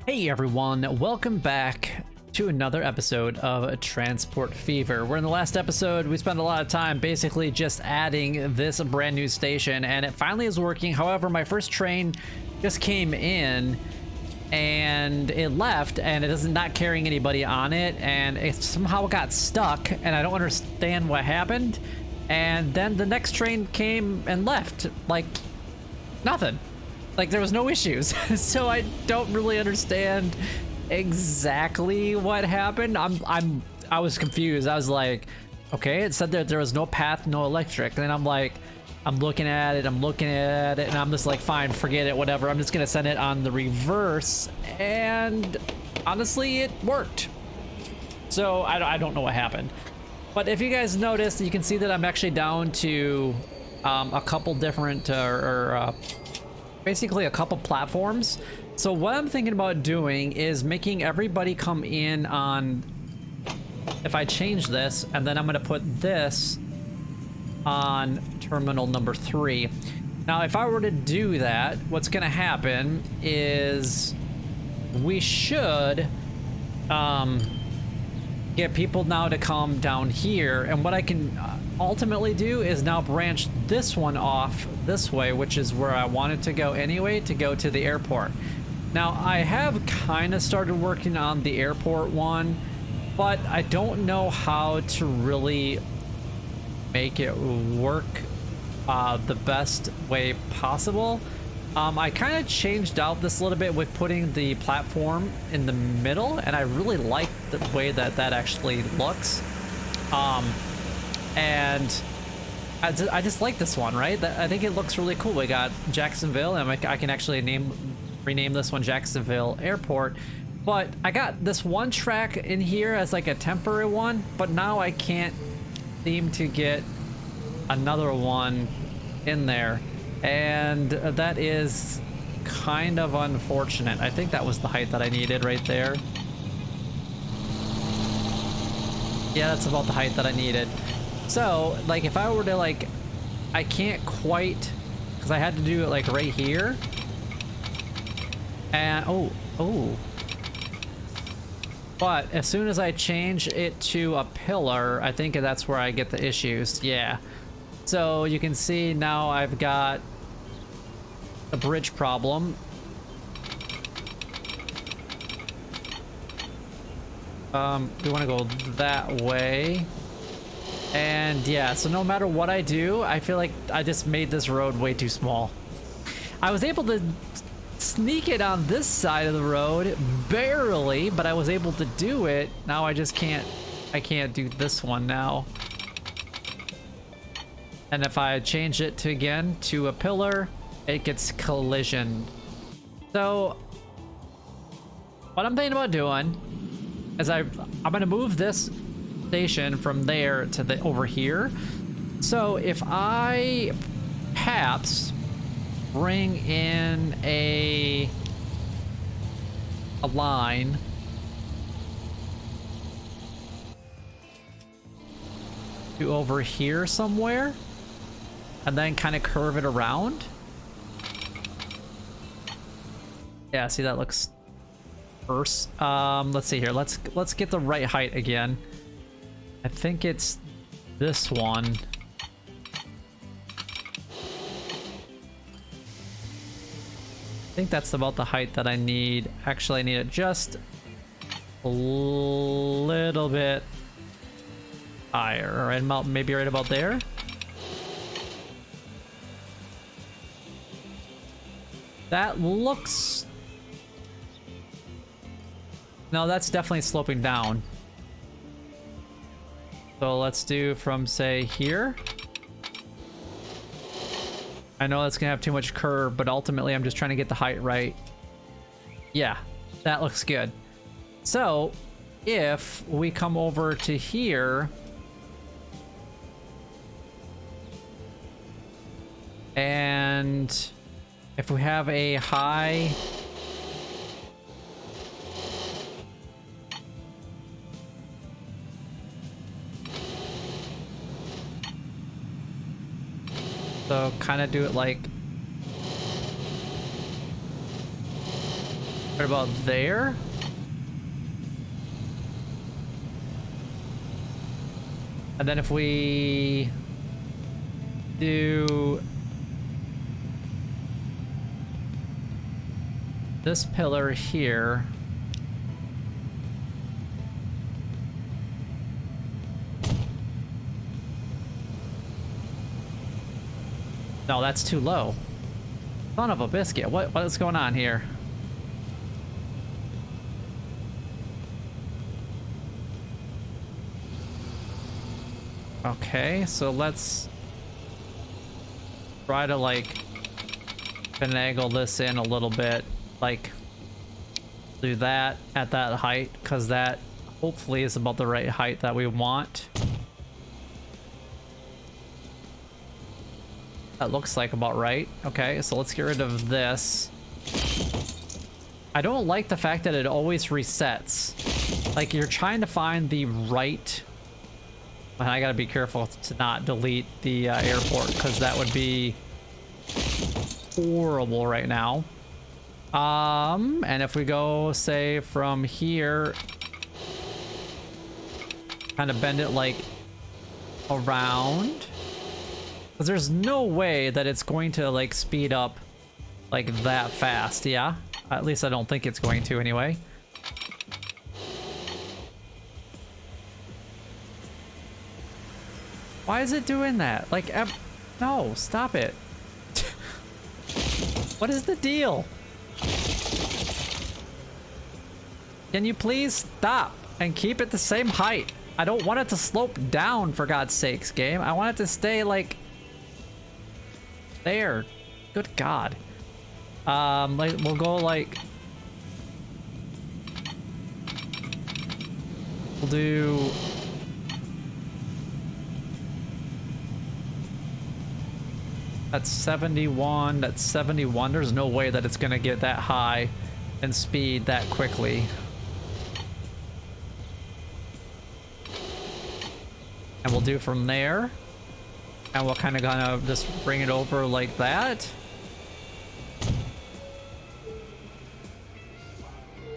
Hey everyone, welcome back to another episode of Transport Fever. Where in the last episode we spent a lot of time basically just adding this brand new station and it finally is working. However, my first train just came in and it left and it is not carrying anybody on it and it somehow got stuck and I don't understand what happened. And then the next train came and left like nothing. Like there was no issues. So I don't really understand exactly what happened. I was confused. I was like, okay, it said that there was no path, no electric. And then I'm looking at it, and I'm just like, fine, forget it, whatever. I'm just gonna send it on the reverse. And honestly, it worked. So I don't know what happened. But if you guys noticed, you can see that I'm actually down to a couple different basically a couple platforms. So what I'm thinking about doing is making everybody come in on, if I change this, and then I'm going to put this on terminal number 3. Now if I were to do that, what's going to happen is we should get people now to come down here, and what I can ultimately do is now branch this one off this way, which is where I wanted to go anyway, to go to the airport. Now I have kind of started working on the airport one, but I don't know how to really make it work the best way possible. I kind of changed out this a little bit with putting the platform in the middle, and I really like the way that that actually looks. And I just like this one, right? I think it looks really cool. We got Jacksonville, and I can actually rename this one Jacksonville Airport. But I got this one track in here as like a temporary one, but now I can't seem to get another one in there. And that is kind of unfortunate. I think that was the height that I needed right there. Yeah, that's about the height that I needed. So, like, if I were to, like, I can't quite, because I had to do it, like, right here. And, oh. But as soon as I change it to a pillar, I think that's where I get the issues. Yeah. So you can see now I've got a bridge problem. We want to go that way. And yeah, so no matter what I do, I feel like I just made this road way too small. I was able to sneak it on this side of the road, barely, but I was able to do it. Now I just can't, I can't do this one now. And if I change it to again to a pillar, it gets collisioned. So what I'm thinking about doing is I'm gonna move this station from there to the over here. So if I perhaps bring in a line to over here somewhere, and then kind of curve it around. Yeah, see, that looks worse. Let's see here. Let's get the right height again. I think it's this one. I think that's about the height that I need. Actually, I need it just a little bit higher, right about, maybe right about there. That looks... No, that's definitely sloping down. So let's do from, say, here. I know that's gonna have too much curve, but ultimately I'm just trying to get the height right. Yeah, that looks good. So if we come over to here and if we have a high So kind of do it like What about there? And then if we do this pillar here. No, that's too low. Son of a biscuit. What is going on here? Okay, so let's try to like finagle this in a little bit. Like do that at that height, because that hopefully is about the right height that we want. That looks like about right. Okay, so let's get rid of this. I don't like the fact that it always resets. Like you're trying to find the right... And I gotta be careful to not delete the airport, because that would be horrible right now. And if we go, say, from here, kind of bend it like around. Because there's no way that it's going to like speed up like that fast, yeah? At least I don't think it's going to anyway. Why is it doing that? Like, no, stop it. What is the deal? Can you please stop and keep it the same height? I don't want it to slope down, for God's sakes, game. I want it to stay like there. Good God. Like we'll go like we'll do that's 71. That's 71. There's no way that it's gonna get that high in speed that quickly. And we'll do from there. And we'll kind of just bring it over like that.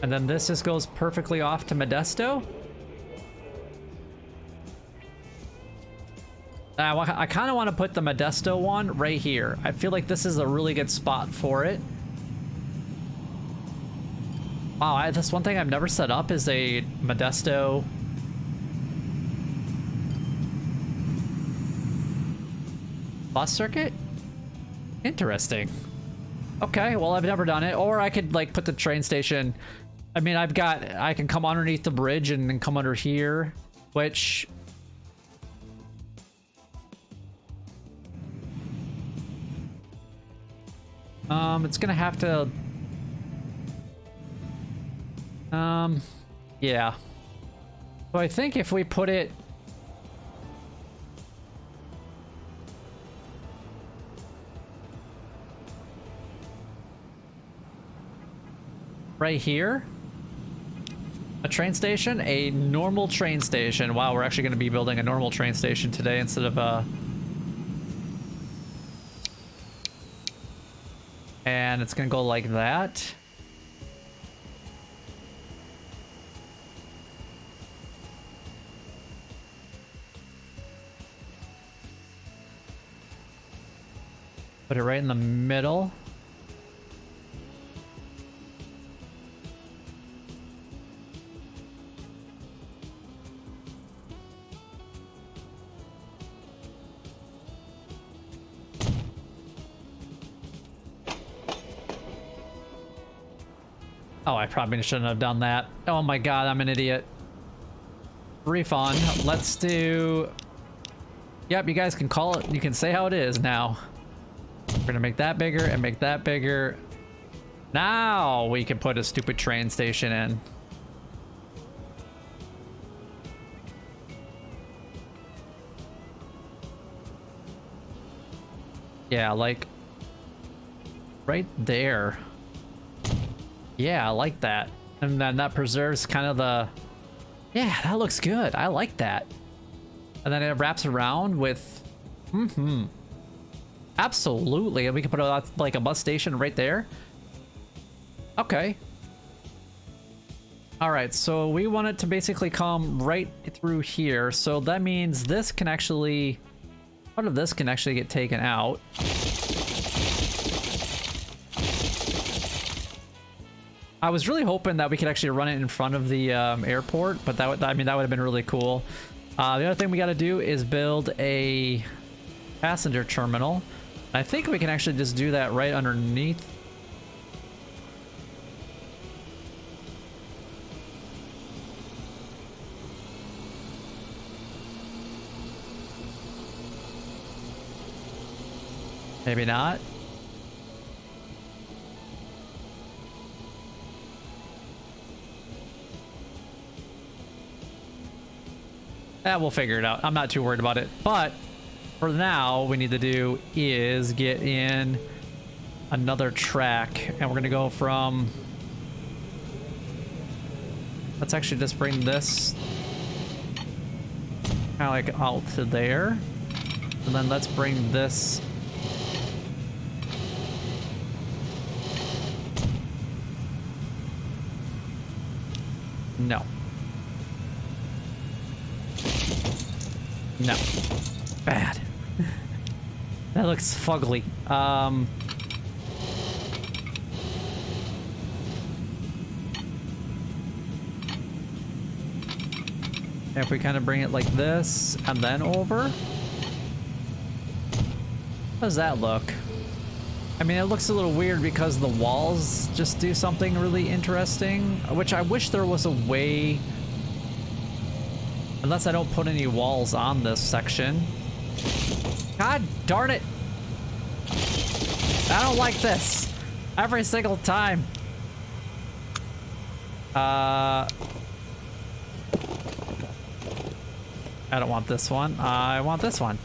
And then this just goes perfectly off to Modesto. I kind of want to put the Modesto one right here. I feel like this is a really good spot for it. Wow, that's one thing I've never set up is a Modesto bus circuit? Interesting. Okay, well, I've never done it. Or I could like put the train station. I mean, I can come underneath the bridge and then come under here, which it's gonna have to yeah. So I think if we put it right here, a train station, a normal train station. Wow, we're actually going to be building a normal train station today instead of a... And it's going to go like that. Put it right in the middle. Oh, I probably shouldn't have done that. Oh my God, I'm an idiot. Refund. Let's do... Yep, you guys can call it. You can say how it is now. We're gonna make that bigger and make that bigger. Now we can put a stupid train station in. Yeah, like right there. Yeah, I like that. And then that preserves kind of the... Yeah, that looks good. I like that. And then it wraps around with... Absolutely. And we can put like a bus station right there. Okay. All right, so we want it to basically come right through here. So that means this can actually, part of this can actually get taken out. I was really hoping that we could actually run it in front of the airport, but that would, I mean, that would have been really cool. The other thing we got to do is build a passenger terminal. I think we can actually just do that right underneath. Maybe not. We'll figure it out. I'm not too worried about it. But for now, what we need to do is get in another track. And we're going to go from... Let's actually just bring this kind of like out to there. And then let's bring this... No. No. Bad. That looks fugly. If we kind of bring it like this and then over. How does that look? I mean, it looks a little weird because the walls just do something really interesting, which I wish there was a way, unless I don't put any walls on this section. God darn it. I don't like this every single time. I don't want this one. I want this one.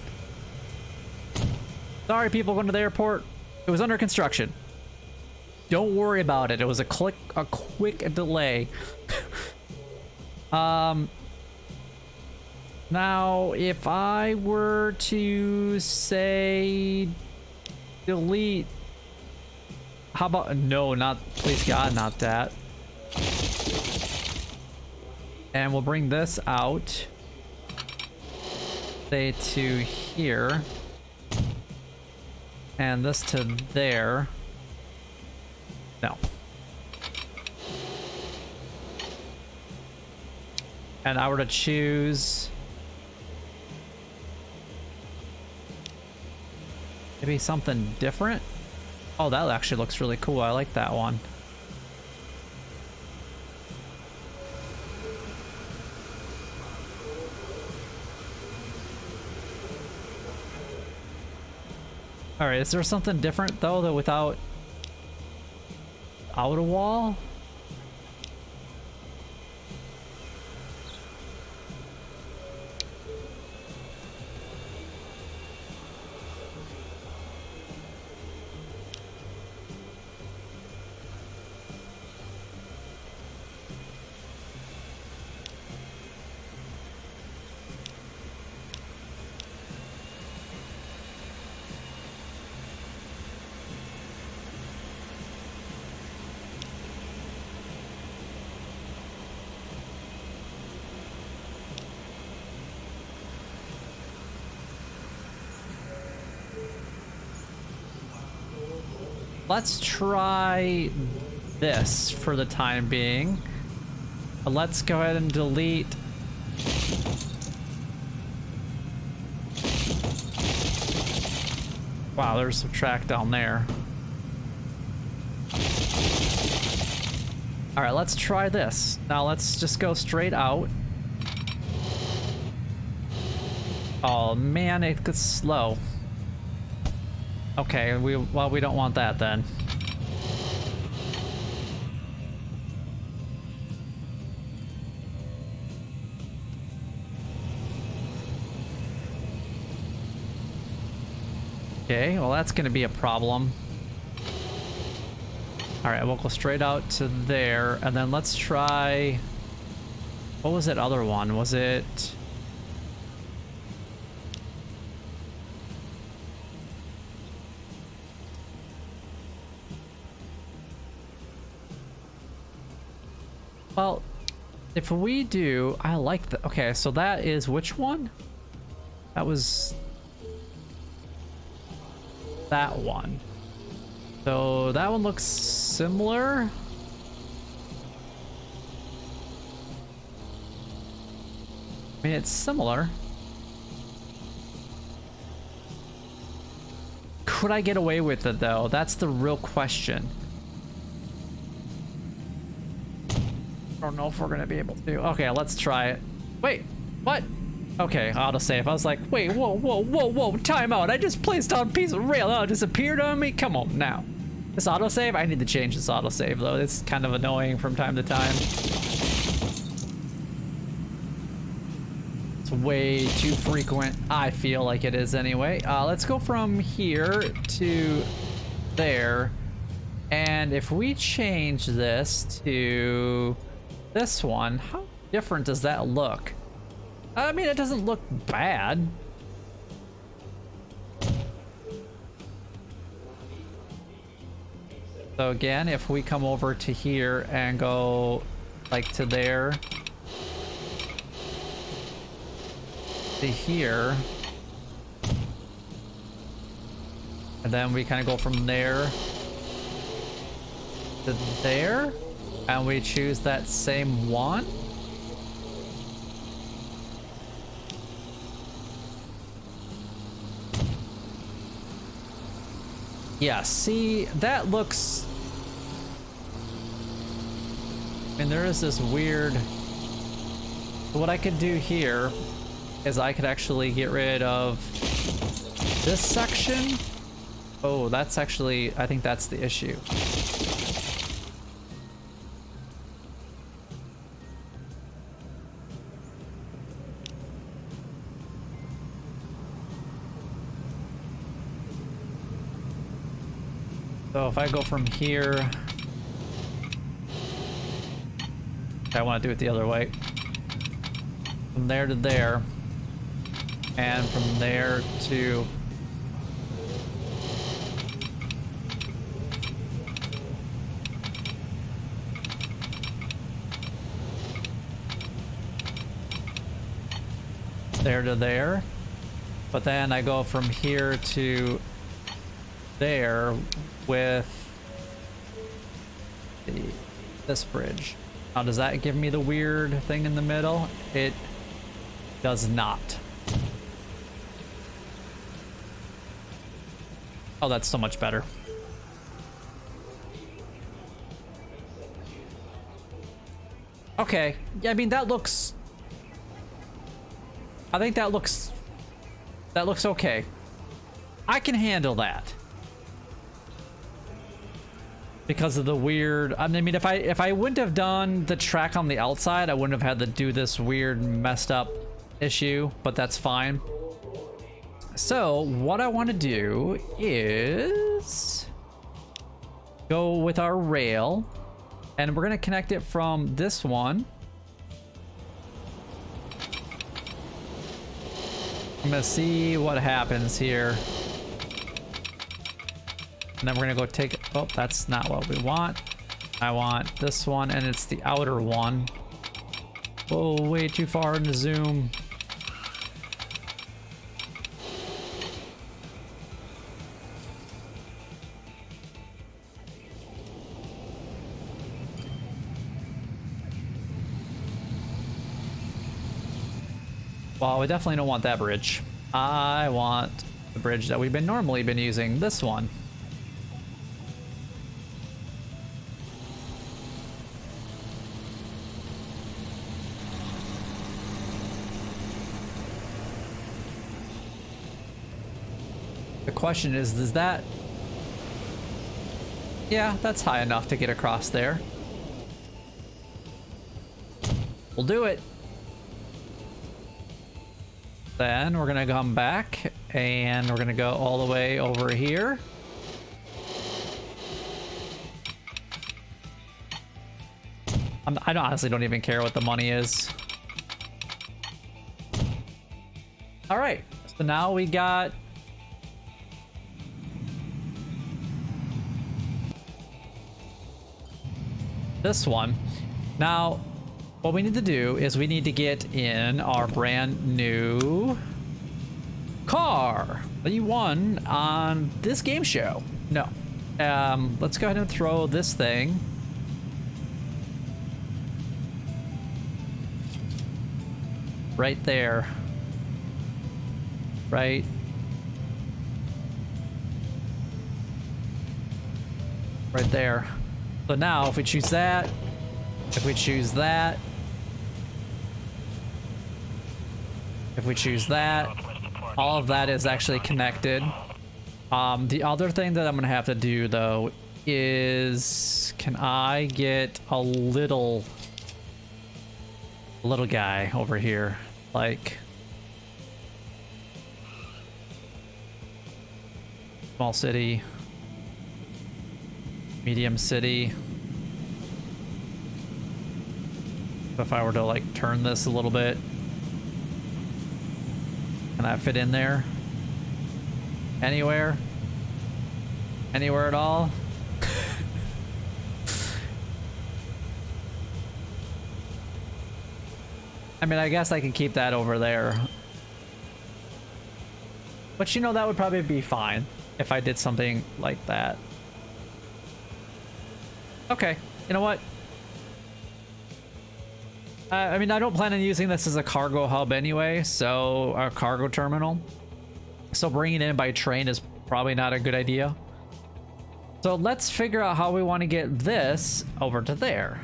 Sorry, people going to the airport. It was under construction. Don't worry about it. It was a quick delay. Now, if I were to say delete, how about no, not please God, not that. And we'll bring this out. Say to here. And this to there. No. And I were to choose maybe something different. Oh, that actually looks really cool. I like that one. All right, is there something different though that without out a wall? Let's try this for the time being. Let's go ahead and delete. Wow, there's some track down there. All right, let's try this. Now let's just go straight out. Oh man, it gets slow. Okay, we don't want that then. Okay, well that's gonna be a problem. All right, we'll go straight out to there, and then let's try. What was that other one? Was it? Well, if we do, I like the, okay, so that is which one? That was that one. So that one looks similar. I mean, it's similar. Could I get away with it though? That's the real question. I don't know if we're gonna be able to. Okay, let's try it. Wait, what? Okay, autosave. I was like, wait, whoa, whoa, whoa, whoa, time out. I just placed on a piece of rail. Oh, it disappeared on me? Come on now. This autosave? I need to change this autosave though. It's kind of annoying from time to time. It's way too frequent. I feel like it is anyway. Let's go from here to there. And if we change this to this one, how different does that look? I mean, it doesn't look bad. So again, if we come over to here and go like to there, to here, and then we kind of go from there to there, and we choose that same one. Yeah, see, that looks... I mean, there is this weird... What I could do here is I could actually get rid of this section. Oh, that's actually... I think that's the issue. So if I go from here, I want to do it the other way. From there to there, and from there to there to there. But then I go from here to there with this bridge. Now, does that give me the weird thing in the middle? It does not. Oh, that's so much better. Okay, yeah, I mean, that looks... I think that looks okay. I can handle that. Because of the weird, I mean, if I wouldn't have done the track on the outside, I wouldn't have had to do this weird messed up issue, but that's fine. So what I want to do is go with our rail, and we're going to connect it from this one. I'm going to see what happens here. And then we're gonna go take, oh, that's not what we want. I want this one, and it's the outer one. Whoa, way too far in the zoom. Well, we definitely don't want that bridge. I want the bridge that we've normally been using, this one. The question is that... Yeah, that's high enough to get across there. We'll do it. Then we're gonna come back and we're gonna go all the way over here. I honestly don't even care what the money is. All right, so now we got... this one. Now, what we need to do is we need to get in our brand new car that you won on this game show. No. Let's go ahead and throw this thing. Right there. Right. Right there. So now if we choose that, if we choose that, if we choose that, all of that is actually connected. The other thing that I'm gonna have to do though is, can I get a little guy over here? Like small city, medium city. If I were to like turn this a little bit, can that fit in there? Anywhere? Anywhere at all? I mean, I guess I can keep that over there. But you know, that would probably be fine if I did something like that. Okay, you know what? I mean, I don't plan on using this as a cargo hub anyway, so a cargo terminal. So bringing it in by train is probably not a good idea. So let's figure out how we want to get this over to there.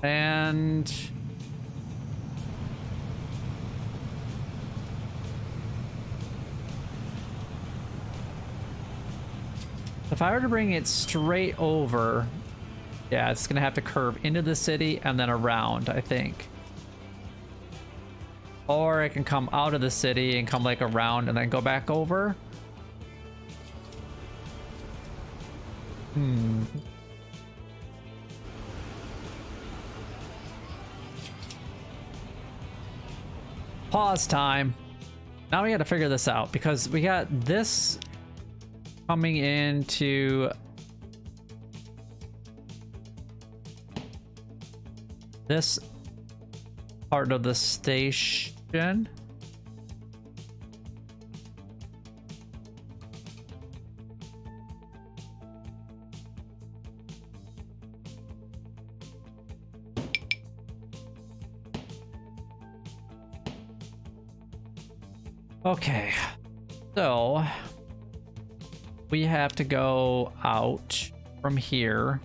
And if I were to bring it straight over, yeah, it's gonna have to curve into the city and then around, I think. Or it can come out of the city and come like around and then go back over. Pause time. Now we got to figure this out because we got this coming into this part of the station. Okay, so we have to go out from here.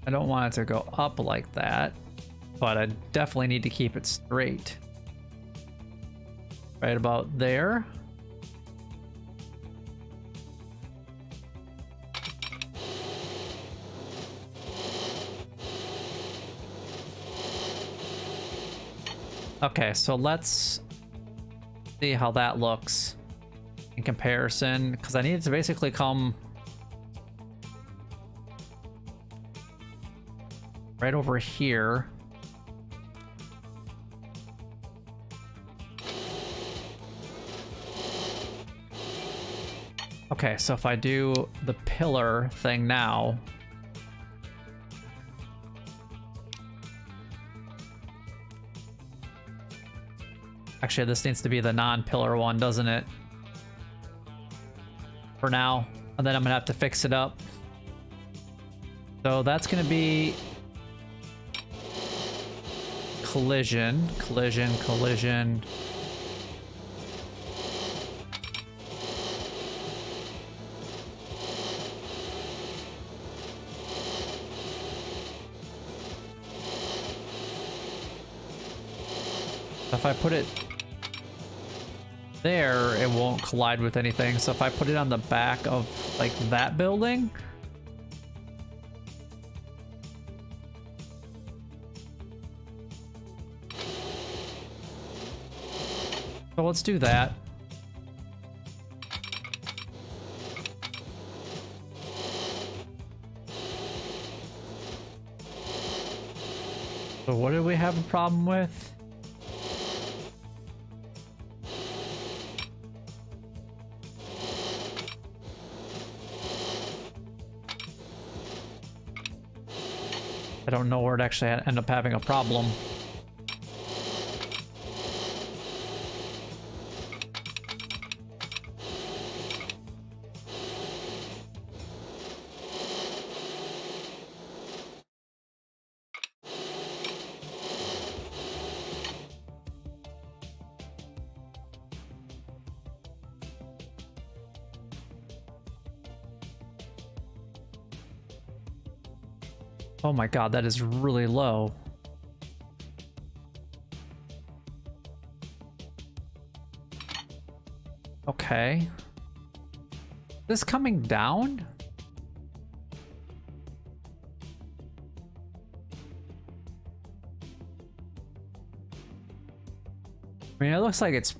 I don't want it to go up like that, but I definitely need to keep it straight. Right about there. Okay, so let's see how that looks in comparison, because I need it to basically come right over here. Okay, so if I do the pillar thing now, actually, this needs to be the non-pillar one, doesn't it? For now. And then I'm gonna have to fix it up. So that's gonna be collision, collision, collision. If I put it there, it won't collide with anything. So if I put it on the back of like that building, so let's do that. So what do we have a problem with? don't know where it actually end up having a problem. Oh my god, that is really low. Okay. This coming down? I mean, it looks like it's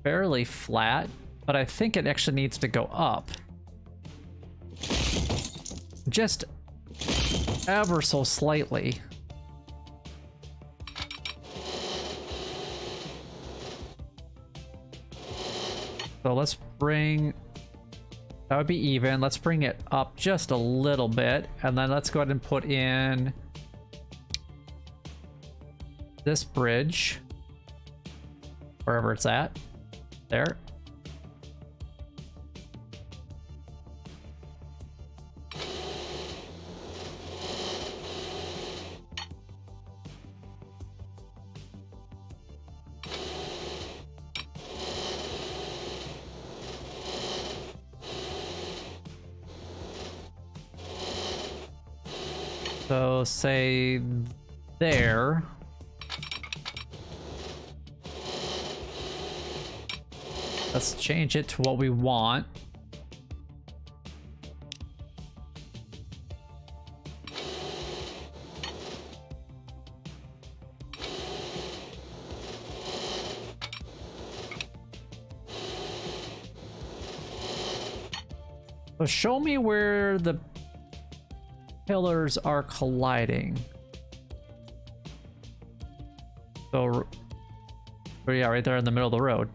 fairly flat, but I think it actually needs to go up. Just ever so slightly. So let's bring, that would be even. Let's bring it up just a little bit, and then let's go ahead and put in this bridge wherever it's at. There. So say there. Let's change it to what we want. So show me where the pillars are colliding. So, yeah, right there in the middle of the road.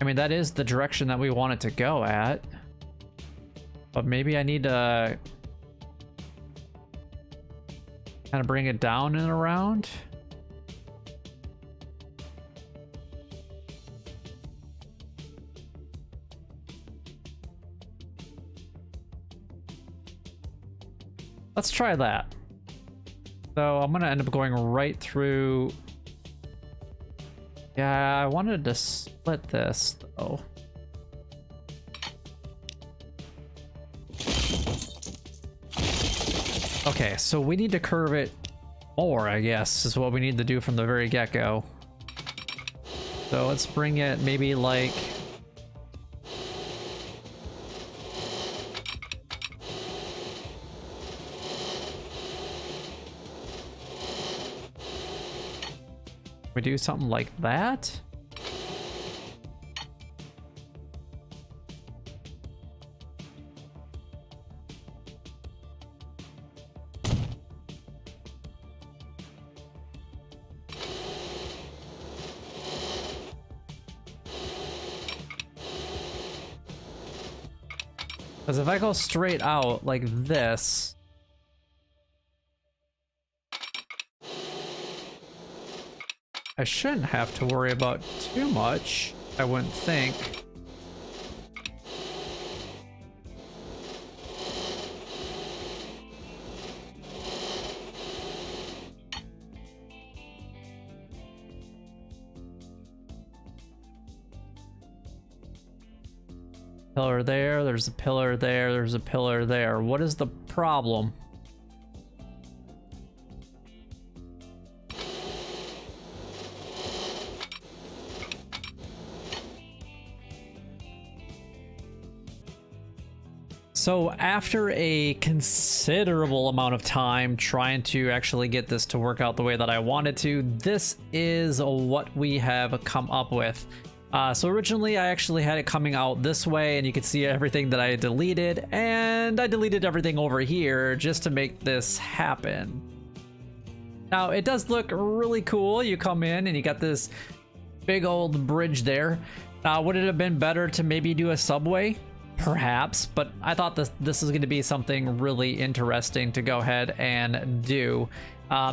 I mean, that is the direction that we want it to go at. But maybe I need to kind of bring it down and around. Let's try that. So I'm gonna end up going right through. Yeah, I wanted to split this though. Okay, so we need to curve it more, I guess, is what we need to do from the very get-go. So let's bring it maybe like... we do something like that? Because if I go straight out like this, I shouldn't have to worry about too much, I wouldn't think. Pillar there, there's a pillar there, there's a pillar there. What is the problem? So after a considerable amount of time trying to actually get this to work out the way that I wanted to, this is what we have come up with. So originally I actually had it coming out this way, and you can see everything that I deleted, and I deleted everything over here just to make this happen. Now it does look really cool. You come in and you got this big old bridge there. Would it have been better to maybe do a subway? Perhaps, but I thought this is going to be something really interesting to go ahead and do.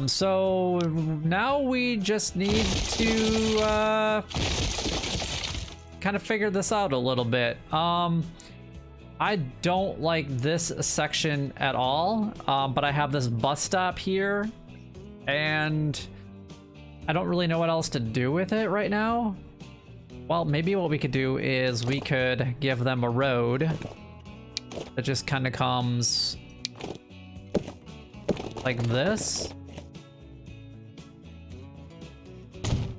So now we just need to kind of figure this out a little bit. I don't like this section at all, but I have this bus stop here, and I don't really know what else to do with it right now. Well, maybe what we could do is we could give them a road that just kind of comes like this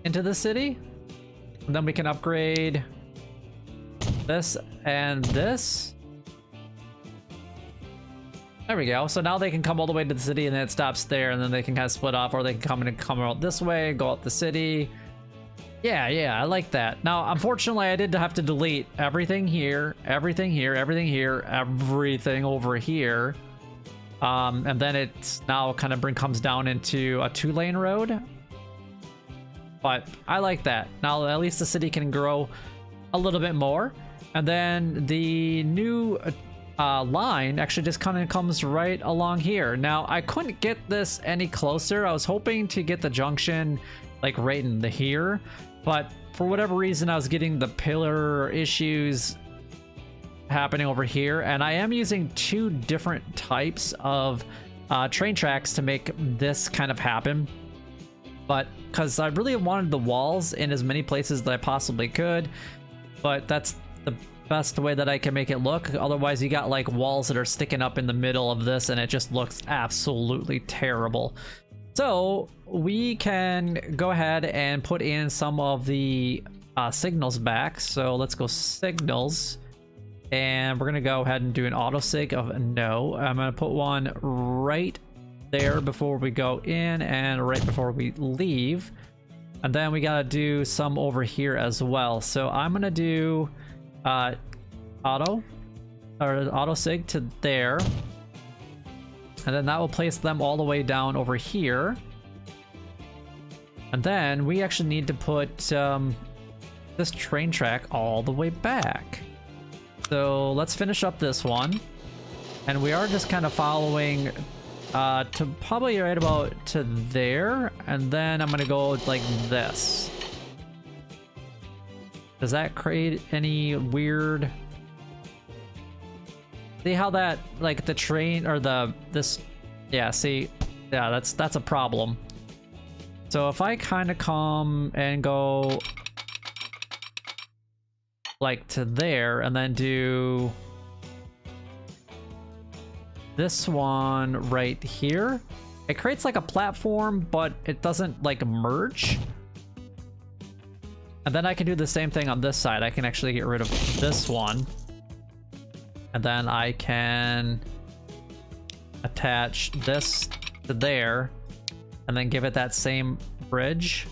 into the city. And then we can upgrade this and this. There we go. So now they can come all the way to the city, and then it stops there, and then they can kind of split off, or they can come in and come out this way, go out the city. Yeah, I like that. Now, unfortunately, I did have to delete everything here, everything here, everything here, everything over here. And then it's now kind of comes down into a 2-lane road. But I like that. Now, at least the city can grow a little bit more. And then the new line actually just kind of comes right along here. Now, I couldn't get this any closer. I was hoping to get the junction like right in here, but for whatever reason I was getting the pillar issues happening over here, and I am using 2 different types of train tracks to make this kind of happen. But because I really wanted the walls in as many places that I possibly could, but that's the best way that I can make it look. Otherwise you got like walls that are sticking up in the middle of this, and it just looks absolutely terrible. So we can go ahead and put in some of the signals back. So let's go signals, and we're gonna go ahead and do an auto sig of no. I'm gonna put one right there before we go in and right before we leave, and then we gotta do some over here as well. So I'm gonna do auto sig to there. And then that will place them all the way down over here. And then we actually need to put this train track all the way back. So let's finish up this one. And we are just kind of following to probably right about to there. And then I'm going to go like this. Does that create any weird... See how that, like, the train or this, yeah, see, yeah, that's a problem. So if I kind of come and go like to there, and then do this one right here, it creates like a platform, but it doesn't like merge. And then I can do the same thing on this side. I can actually get rid of this one. And then I can attach this to there, and then give it that same bridge.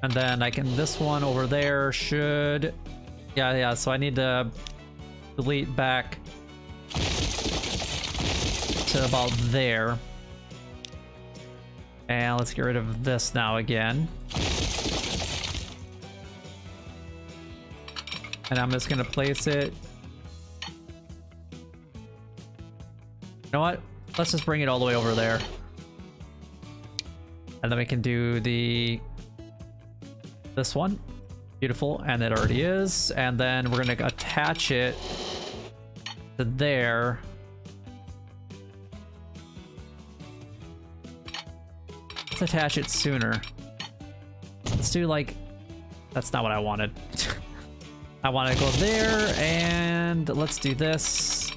And then I can, this one over there should, yeah, so I need to delete back to about there. And let's get rid of this now again. And I'm just gonna place it. You know what? Let's just bring it all the way over there. And then we can do this one. Beautiful, and it already is. And then we're gonna attach it to there. Let's attach it sooner. Let's do like, that's not what I wanted. I want to go there, and let's do this.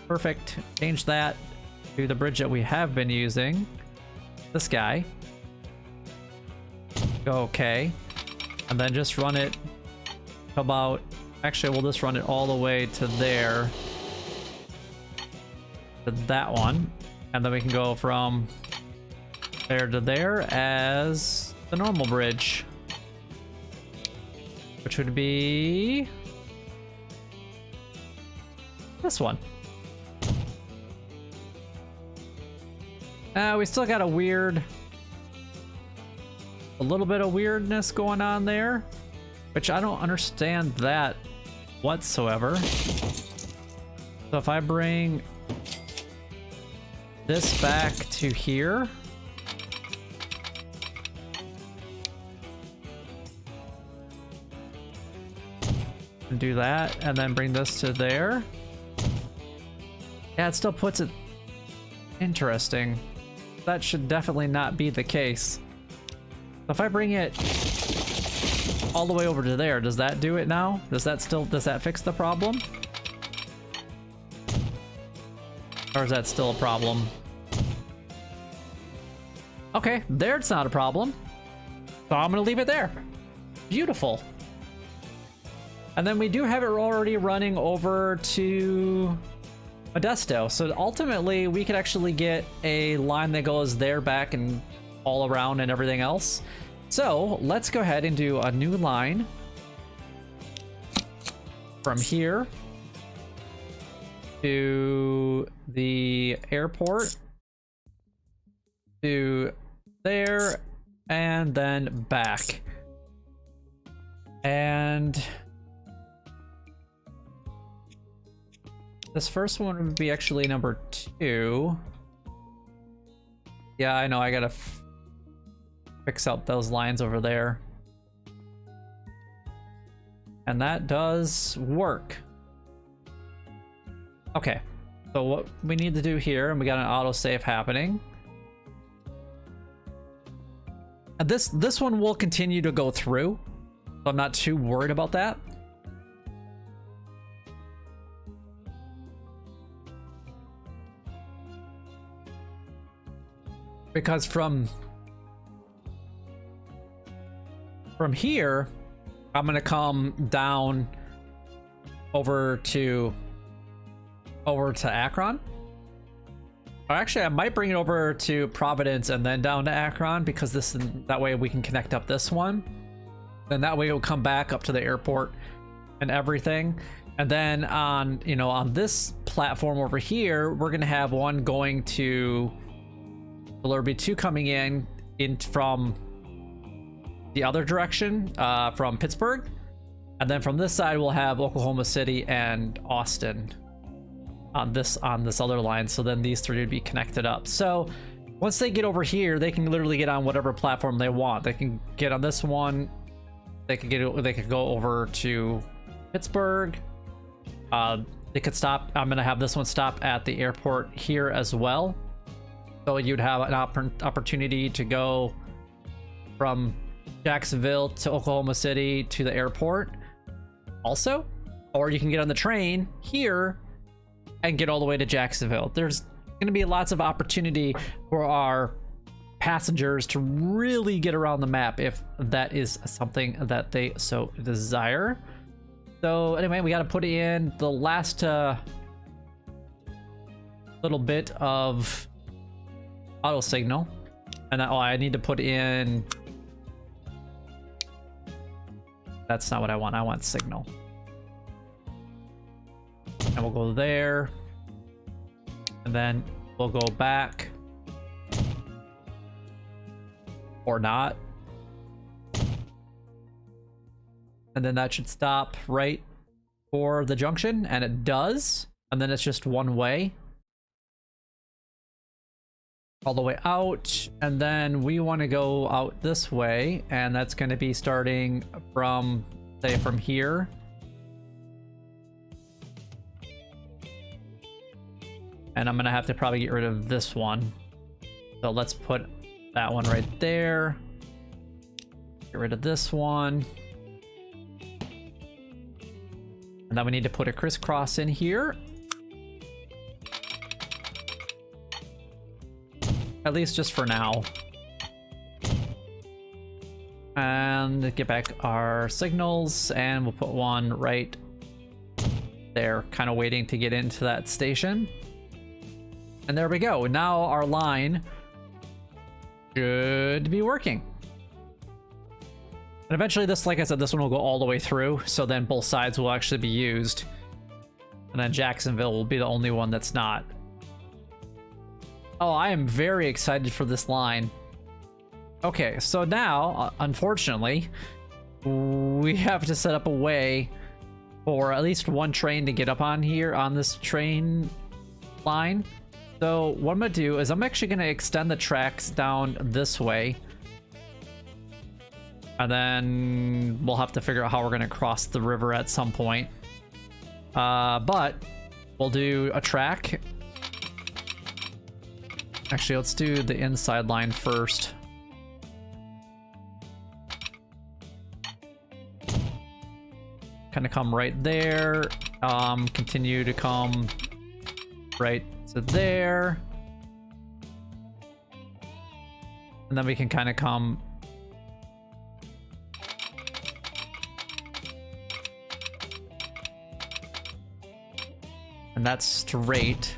Perfect. Change that to the bridge that we have been using. This guy. Okay. And then just run it about... Actually, we'll just run it all the way to there. To that one. And then we can go from there to there as the normal bridge, which would be this one. We still got a little bit of weirdness going on there, which I don't understand that whatsoever. So if I bring this back to here, and do that, and then bring this to there. Yeah, it still puts it interesting. That should definitely not be the case. If I bring it all the way over to there, does that do it now? Does that fix the problem? Or is that still a problem? Okay, there it's not a problem. So I'm gonna leave it there. Beautiful. And then we do have it already running over to Modesto. So ultimately we could actually get a line that goes there, back, and all around and everything else. So let's go ahead and do a new line from here to the airport to there and then back. And this first one would be actually number 2. Yeah, I know, I gotta fix up those lines over there. And that does work. Okay, so what we need to do here, and we got an autosave happening. And this one will continue to go through, so I'm not too worried about that. Because from here, I'm gonna come down over to Akron. Or actually, I might bring it over to Providence and then down to Akron, because that way we can connect up this one. Then that way it'll come back up to the airport and everything. And then on this platform over here, we're gonna have one going to. Well, there'll be 2 coming in from the other direction, from Pittsburgh, and then from this side we'll have Oklahoma City and Austin on this other line. So then these 3 would be connected up. So once they get over here, they can literally get on whatever platform they want. They can get on this one. They could go over to Pittsburgh. They could stop. I'm gonna have this one stop at the airport here as well. So you'd have an opportunity to go from Jacksonville to Oklahoma City to the airport also, or you can get on the train here and get all the way to Jacksonville. There's going to be lots of opportunity for our passengers to really get around the map if that is something that they so desire. So anyway, we got to put in the last little bit of auto signal, and I need to put in. That's not what I want. I want signal. And we'll go there, and then we'll go back, or not, and then that should stop right for the junction, and it does. And then it's just one way all the way out, and then we want to go out this way, and that's going to be starting from, say, from here. And I'm going to have to probably get rid of this one. So let's put that one right there. Get rid of this one. And then we need to put a crisscross in here. At least just for now. And get back our signals, and we'll put one right there, kind of waiting to get into that station. And there we go. Now our line should be working. And eventually this, like I said, this one will go all the way through, so then both sides will actually be used. And then Jacksonville will be the only one that's not. Oh, I am very excited for this line. Okay, so now, unfortunately, we have to set up a way for at least one train to get up on here on this train line. So what I'm gonna do is I'm actually gonna extend the tracks down this way. And then we'll have to figure out how we're gonna cross the river at some point. But we'll do a track. Actually, let's do the inside line first. Kind of come right there. Continue to come right to there. And then we can kind of come and that's straight.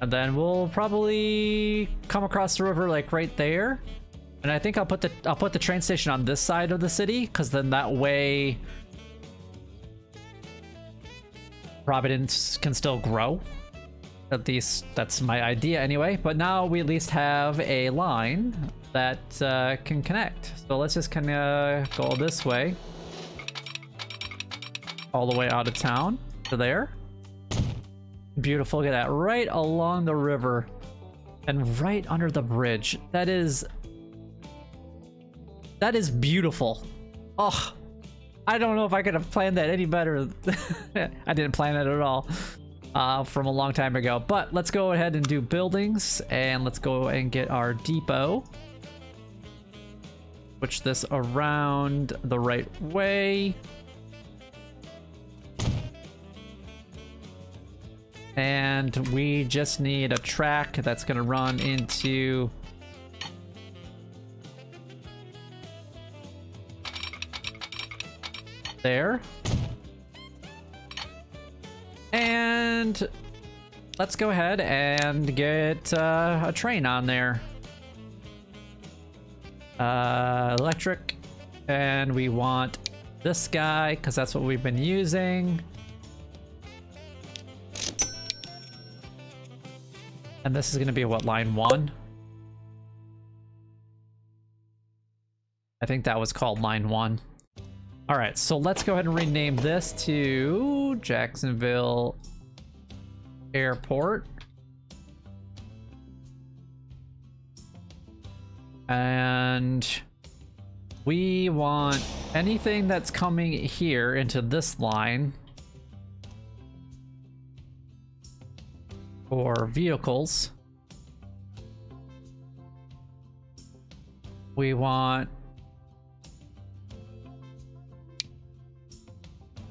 And then we'll probably come across the river like right there. And I think I'll put the train station on this side of the city, because then that way Providence can still grow. At least that's my idea anyway. But now we at least have a line that can connect. So let's just kind of go this way. All the way out of town to there. Beautiful, look at that, right along the river and right under the bridge. That is beautiful. Oh, I don't know if I could have planned that any better. I didn't plan it at all from a long time ago. But let's go ahead and do buildings, and let's go and get our depot. Switch this around the right way. And we just need a track that's gonna run into there. And let's go ahead and get a train on there. Electric. And we want this guy, because that's what we've been using. And this is going to be what, line 1? I think that was called line 1. All right, so let's go ahead and rename this to Jacksonville Airport. And we want anything that's coming here into this line for vehicles. We want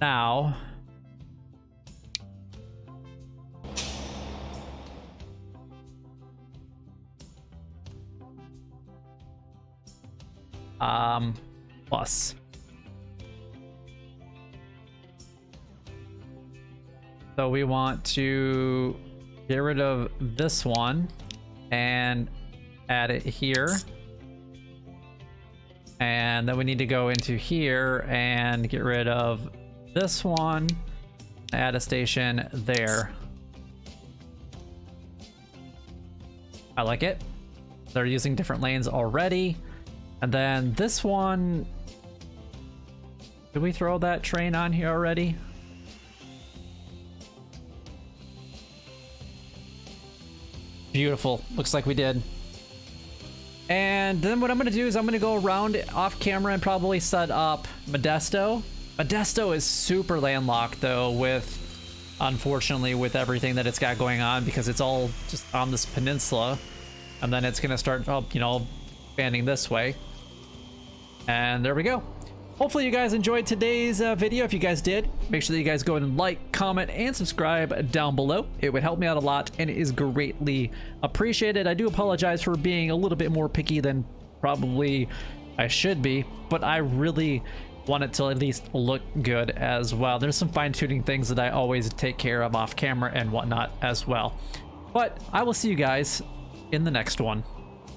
now plus. So we want to get rid of this one and add it here. And then we need to go into here and get rid of this one, add a station there. I like it. They're using different lanes already. And then this one, did we throw that train on here already? Beautiful. Looks like we did. And then what I'm going to do is I'm going to go around off camera and probably set up Modesto. Modesto is super landlocked though, with, unfortunately, with everything that it's got going on, because it's all just on this peninsula. And then it's going to start, you know, expanding this way. And there we go. Hopefully you guys enjoyed today's video. If you guys did, make sure that you guys go ahead and like, comment, and subscribe down below. It would help me out a lot and it is greatly appreciated. I do apologize for being a little bit more picky than probably I should be, but I really want it to at least look good as well. There's some fine-tuning things that I always take care of off camera and whatnot as well. But I will see you guys in the next one.